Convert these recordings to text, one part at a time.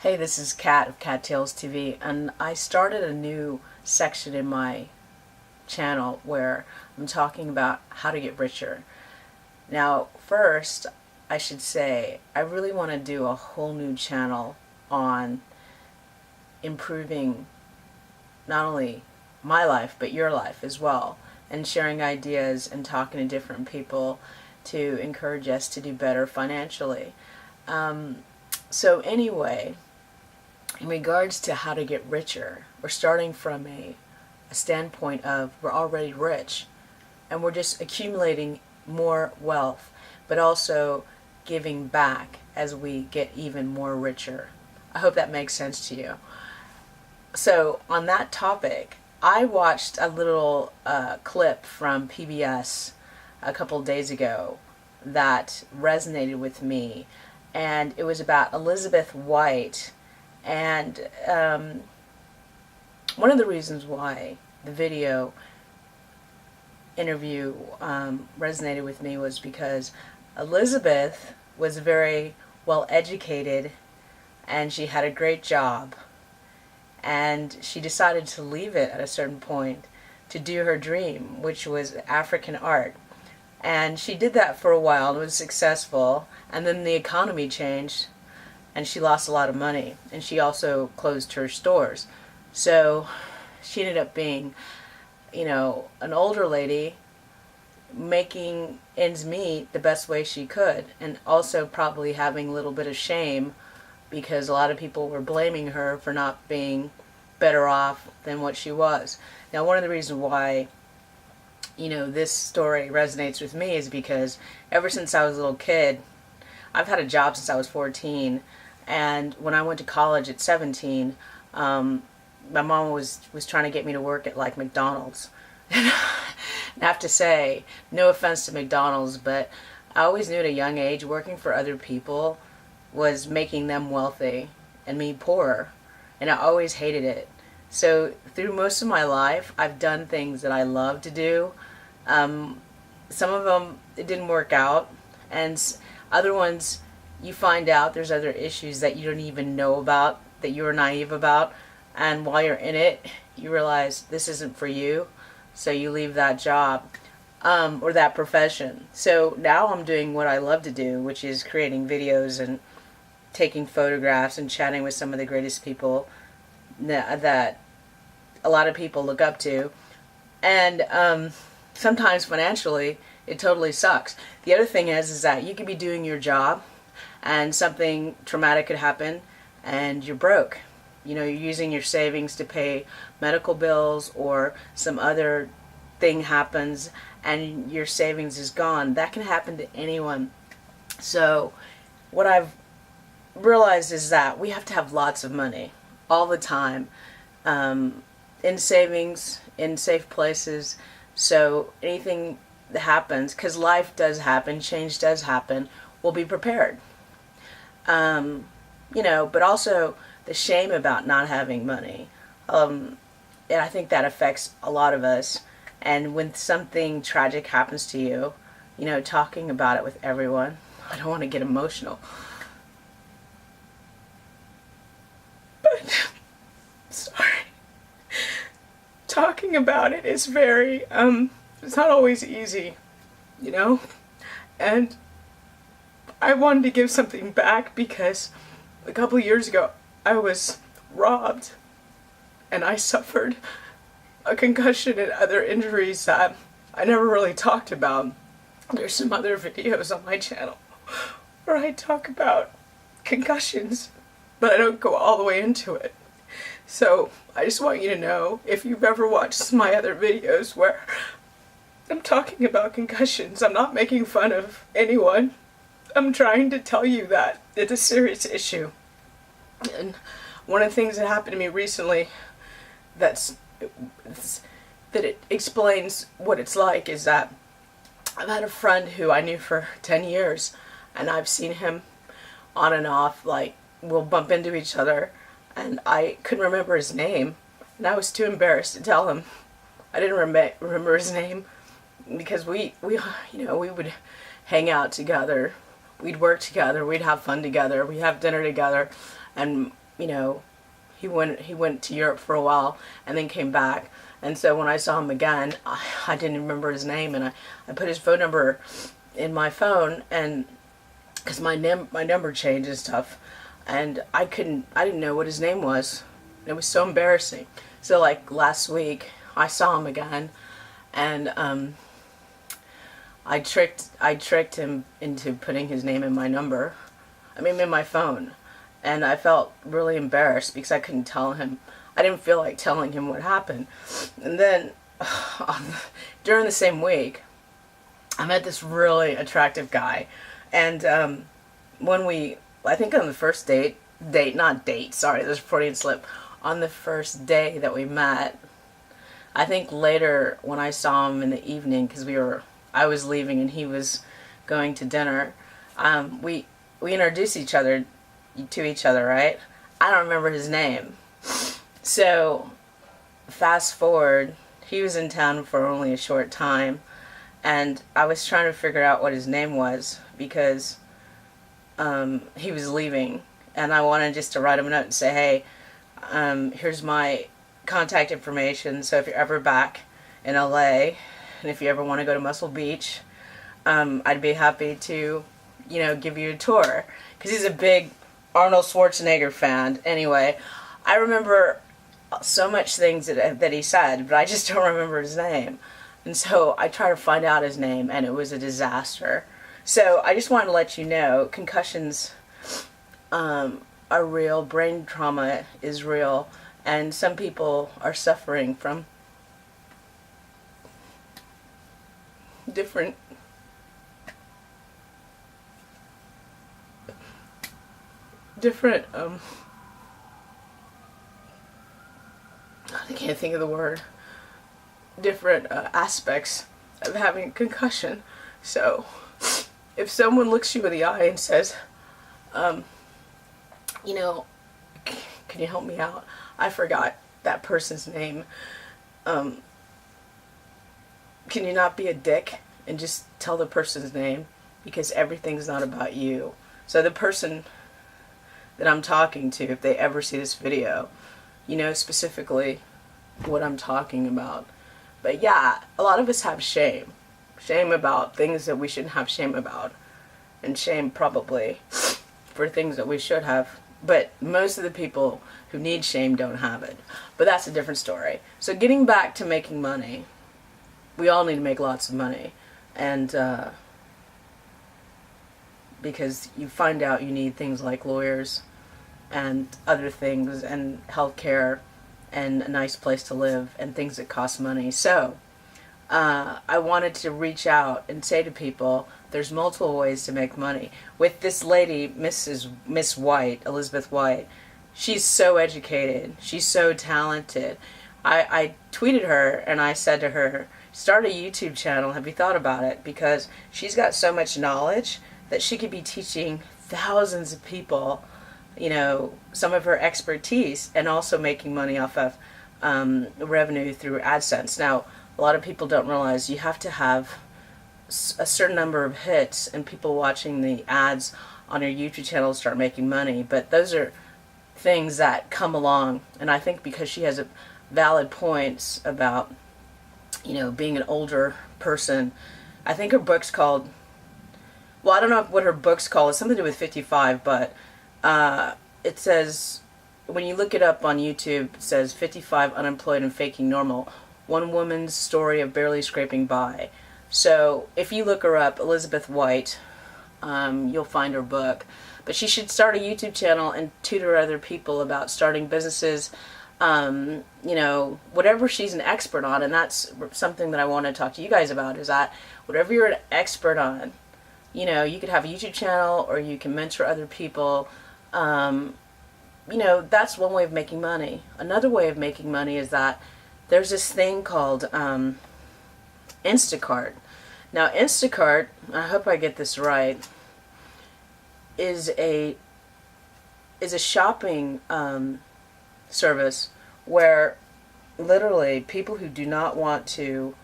Hey, this is Kat of Kattalestv, and I started a new section in my channel where I'm talking about how to get richer. Now, first, I should say I really want to do a whole new channel on improving not only my life but your life as well, and sharing ideas and talking to different people to encourage us to do better financially. So anyway, in regards to how to get richer, we're starting from a standpoint of we're already rich and we're just accumulating more wealth, but also giving back as we get even more richer. I hope that makes sense to you. So on that topic, I watched a little clip from PBS a couple of days ago that resonated with me, and it was about Elizabeth White. And one of the reasons why the video interview resonated with me was because Elizabeth was very well educated and she had a great job, and she decided to leave it at a certain point to do her dream, which was African art. And she did that for a while and was successful, and then the economy changed and she lost a lot of money, and she also closed her stores. So she ended up being, an older lady making ends meet the best way she could, and also probably having a little bit of shame because a lot of people were blaming her for not being better off than what she was. Now, one of the reasons why this story resonates with me is because ever since I was a little kid, I've had a job since I was 14, and when I went to college at 17, my mom was trying to get me to work at like McDonald's. And I have to say, no offense to McDonald's, but I always knew at a young age working for other people was making them wealthy and me poorer, and I always hated it. So through most of my life, I've done things that I love to do. Some of them, it didn't work out, and other ones, you find out there's other issues that you don't even know about, that you were naive about, and while you're in it, you realize this isn't for you, so you leave that job or that profession. So now I'm doing what I love to do, which is creating videos and taking photographs and chatting with some of the greatest people that a lot of people look up to. And sometimes financially, it totally sucks. The other thing is that you could be doing your job and something traumatic could happen and you're broke. You're using your savings to pay medical bills, or some other thing happens and your savings is gone. That can happen to anyone. So what I've realized is that we have to have lots of money all the time, in savings, in safe places, so anything that happens, because life does happen, change does happen, we'll be prepared. But also the shame about not having money. And I think that affects a lot of us. And when something tragic happens to you, talking about it with everyone, I don't want to get emotional. But, sorry. Talking about it is very, it's not always easy, And I wanted to give something back because a couple of years ago I was robbed and I suffered a concussion and other injuries that I never really talked about. There's some other videos on my channel where I talk about concussions, but I don't go all the way into it. So I just want you to know, if you've ever watched my other videos where I'm talking about concussions, I'm not making fun of anyone. I'm trying to tell you that it's a serious issue. And one of the things that happened to me recently that it explains what it's like is that I've had a friend who I knew for 10 years, and I've seen him on and off, like we'll bump into each other, and I couldn't remember his name, and I was too embarrassed to tell him. I didn't remember his name because we would hang out together, we'd work together, we'd have fun together, we'd have dinner together, and you know, he went to Europe for a while and then came back. And so when I saw him again, I didn't remember his name, and I put his phone number in my phone, and because my number changed and stuff, and I didn't know what his name was. It was so embarrassing. So like last week, I saw him again, and I tricked him into putting his name in my number. I mean, in my phone. And I felt really embarrassed because I couldn't tell him. I didn't feel like telling him what happened. And then during the same week, I met this really attractive guy. And I think on the first sorry, there's a Freudian slip. On the first day that we met, I think later when I saw him in the evening, because I was leaving and he was going to dinner, we introduced each other to each other, right? I don't remember his name. So, fast forward, he was in town for only a short time, and I was trying to figure out what his name was because he was leaving, and I wanted just to write him a note and say, hey, here's my contact information, so if you're ever back in LA, and if you ever want to go to Muscle Beach, I'd be happy to, give you a tour, because he's a big Arnold Schwarzenegger fan. Anyway, I remember so much things that he said, but I just don't remember his name. And so I tried to find out his name, and it was a disaster. So I just wanted to let you know, concussions are real, brain trauma is real, and some people are suffering from different I can't think of the word, different aspects of having a concussion. So if someone looks you in the eye and says, can you help me out? I forgot that person's name. Can you not be a dick and just tell the person's name? Because everything's not about you. So the person that I'm talking to, if they ever see this video, specifically what I'm talking about. But yeah, a lot of us have shame. Shame about things that we shouldn't have shame about. And shame probably for things that we should have. But most of the people who need shame don't have it. But that's a different story. So getting back to making money, we all need to make lots of money. And because you find out you need things like lawyers and other things and healthcare and a nice place to live and things that cost money. So I wanted to reach out and say to people, there's multiple ways to make money. With this lady, Miss White, Elizabeth White, she's so educated. She's so talented. I tweeted her and I said to her, start a YouTube channel. Have you thought about it? Because she's got so much knowledge that she could be teaching thousands of people, some of her expertise, and also making money off of revenue through AdSense. Now, a lot of people don't realize you have to have a certain number of hits and people watching the ads on your YouTube channel to start making money. But those are things that come along, and I think because she has valid points about, being an older person. I think her book's called, well, I don't know what her book's called. It's something to do with 55, but it says, when you look it up on YouTube, it says 55 unemployed and faking normal. One woman's story of barely scraping by. So if you look her up, Elizabeth White, you'll find her book. But she should start a YouTube channel and tutor other people about starting businesses, whatever she's an expert on. And that's something that I want to talk to you guys about, is that whatever you're an expert on, you could have a YouTube channel or you can mentor other people. That's one way of making money. Another way of making money is that there's this thing called Instacart. Now, Instacart, I hope I get this right, is a shopping service where literally people who do not want to,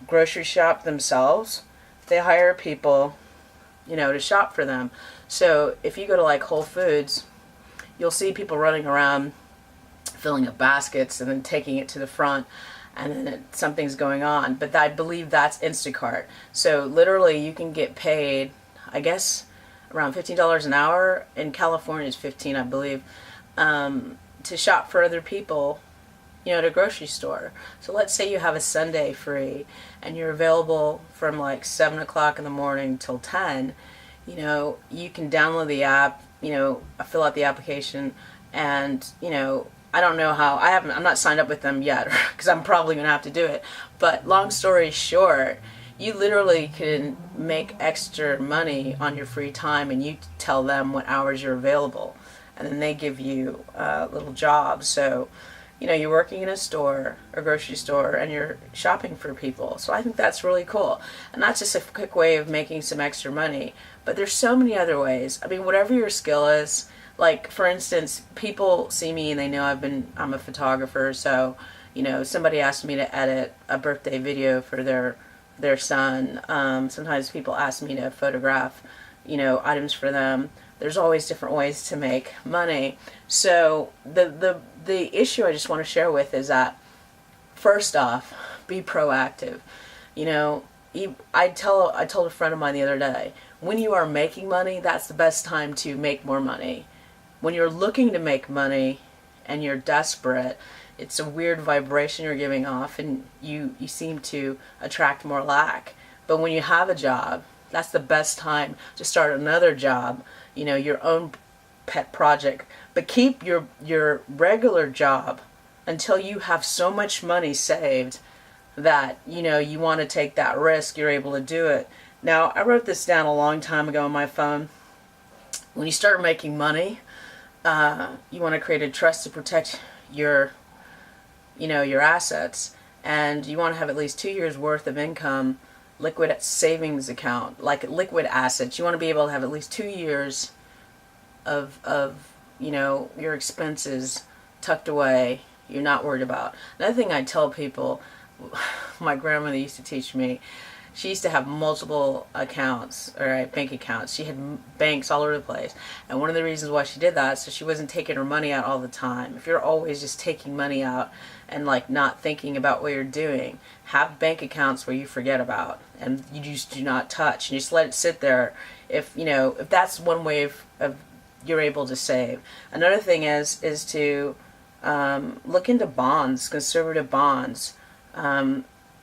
grocery shop themselves, they hire people, to shop for them. So if you go to like Whole Foods you'll see people running around filling up baskets and then taking it to the front, and then something's going on. But I believe that's Instacart. So literally you can get paid, I guess, around $15 an hour. In California it's 15, I believe, to shop for other people, at a grocery store. So let's say you have a Sunday free and you're available from like 7 o'clock in the morning till 10. You can download the app, fill out the application, and I don't know how. I'm not signed up with them yet because I'm probably going to have to do it. But long story short, you literally can make extra money on your free time, and you tell them what hours you're available, and then they give you little jobs. So, you're working in a store, a grocery store, and you're shopping for people. So I think that's really cool. And that's just a quick way of making some extra money. But there's so many other ways. I mean, whatever your skill is, like, for instance, people see me and they know I'm a photographer. So, somebody asked me to edit a birthday video for their son. Sometimes people ask me to photograph, items for them. There's always different ways to make money. So the issue I just want to share with is that, first off, be proactive. I told a friend of mine the other day, when you are making money, that's the best time to make more money. When you're looking to make money and you're desperate, it's a weird vibration you're giving off, and you seem to attract more lack. But when you have a job, that's the best time to start another job, your own pet project. But keep your regular job until you have so much money saved that, you want to take that risk, you're able to do it. Now, I wrote this down a long time ago on my phone. When you start making money, you want to create a trust to protect your assets, and you want to have at least 2 years worth of income, liquid savings account, like liquid assets. You want to be able to have at least 2 years of your expenses tucked away, you're not worried about. Another thing I tell people, my grandmother used to teach me, she used to have multiple accounts, or bank accounts. She had banks all over the place. And one of the reasons why she did that is so she wasn't taking her money out all the time. If you're always just taking money out and not thinking about what you're doing, have bank accounts where you forget about and you just do not touch. And you just let it sit there. If that's one way of you're able to save. Another thing is to look into bonds, conservative bonds.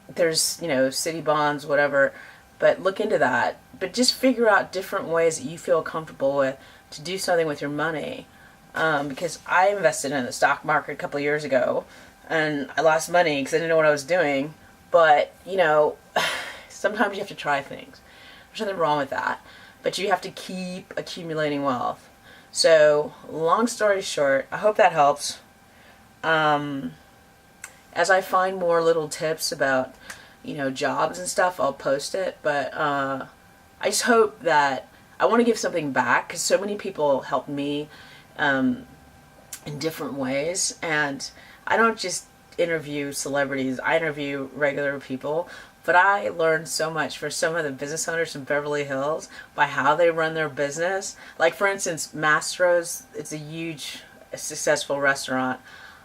There's, city bonds, whatever, but look into that. But just figure out different ways that you feel comfortable with to do something with your money. Because I invested in the stock market a couple of years ago, and I lost money because I didn't know what I was doing. But, sometimes you have to try things. There's nothing wrong with that. But you have to keep accumulating wealth. So, long story short, I hope that helps. As I find more little tips about, jobs and stuff, I'll post it. But I just hope that I want to give something back, because so many people help me in different ways. And I don't just interview celebrities, I interview regular people. But I learned so much for some of the business owners in Beverly Hills by how they run their business. Like, for instance, Mastro's, it's a huge, successful restaurant.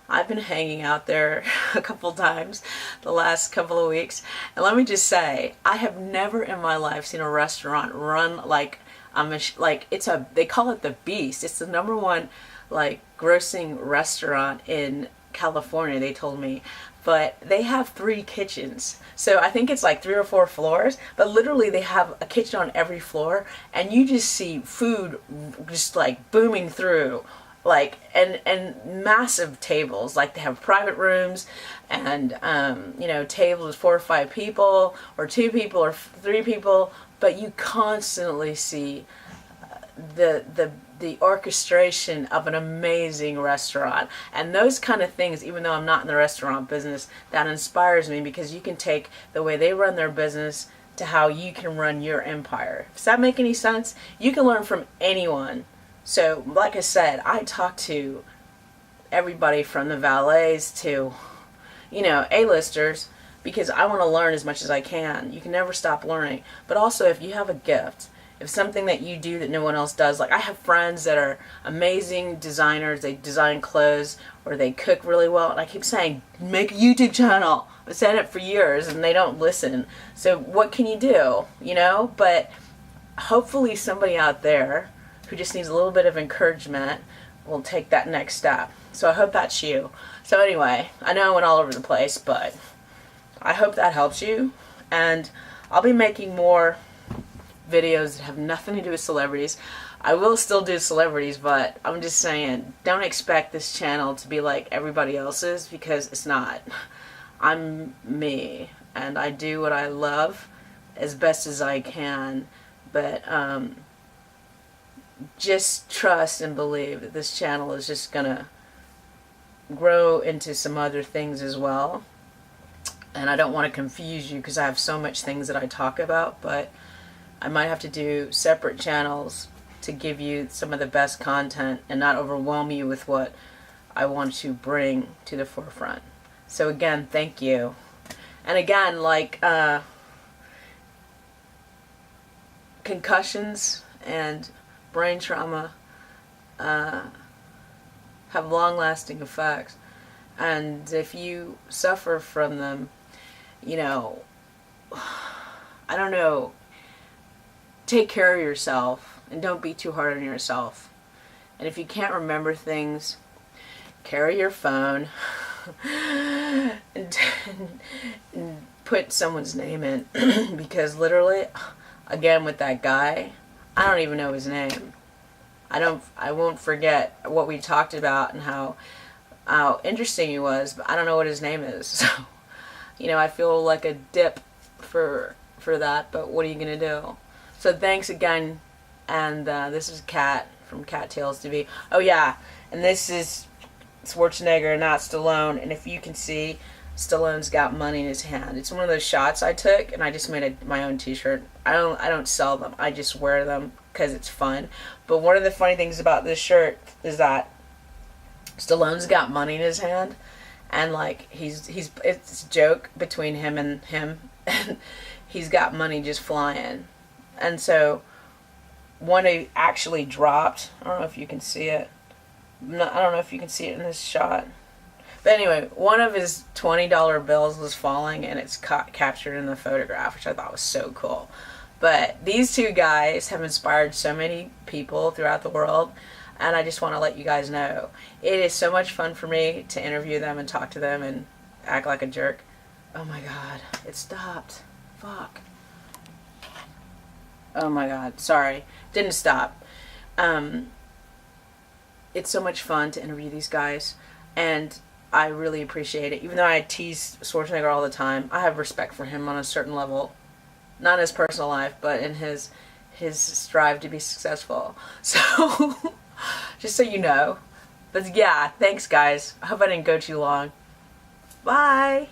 I've been hanging out there a couple times the last couple of weeks, and let me just say, I have never in my life seen a restaurant run like they call it the Beast. It's the number one grossing restaurant in California, they told me. But they have 3 kitchens. So I think it's 3 or 4 floors, but literally they have a kitchen on every floor, and you just see food just booming through. And massive tables, they have private rooms, and tables with 4 or 5 people, or 2 people, or 3 people, but you constantly see the orchestration of an amazing restaurant. And those kind of things, even though I'm not in the restaurant business, that inspires me, because you can take the way they run their business to how you can run your empire. Does that make any sense? You can learn from anyone. So, like I said, I talk to everybody from the valets to, A-listers, because I want to learn as much as I can. You can never stop learning. But also, if you have a gift, if something that you do that no one else does, like I have friends that are amazing designers, they design clothes or they cook really well, and I keep saying, make a YouTube channel. I've said it for years and they don't listen. So what can you do, you know? But hopefully somebody out there who just needs a little bit of encouragement will take that next step. So I hope that's you. So anyway, I know I went all over the place, but I hope that helps you. And I'll be making more videos that have nothing to do with celebrities. I will still do celebrities, but I'm just saying, don't expect this channel to be like everybody else's, because it's not. I'm me, and I do what I love as best as I can, but just trust and believe that this channel is just gonna grow into some other things as well. And I don't want to confuse you because I have so much things that I talk about, but I might have to do separate channels to give you some of the best content and not overwhelm you with what I want to bring to the forefront. So again, thank you. And again, like concussions and brain trauma have long-lasting effects. And if you suffer from them, you know, I don't know, take care of yourself and don't be too hard on yourself. And if you can't remember things, carry your phone and put someone's name in because literally, again with that guy, I don't even know his name. I won't forget what we talked about and how interesting he was, but I don't know what his name is. So, you know, I feel like a dip for that, but what are you gonna do? So thanks again, and this is Kat from Kattalestv. Oh yeah, and this is Schwarzenegger, not Stallone. And if you can see, Stallone's got money in his hand. It's one of those shots I took, and I just made my own T-shirt. I don't sell them. I just wear them because it's fun. But one of the funny things about this shirt is that Stallone's got money in his hand, and like it's a joke between him and he's got money just flying. And so one he actually dropped. I don't know if you can see it. I don't know if you can see it in this shot. But anyway, one of his $20 bills was falling, and it's captured in the photograph, which I thought was so cool. But these two guys have inspired so many people throughout the world, and I just want to let you guys know, it is so much fun for me to interview them and talk to them and act like a jerk. Oh my god, it stopped. Fuck. Oh my god, sorry. Didn't stop. It's so much fun to interview these guys, and I really appreciate it. Even though I tease Schwarzenegger all the time, I have respect for him on a certain level. Not in his personal life, but in his strive to be successful. So, just so you know. But yeah, thanks guys. I hope I didn't go too long. Bye!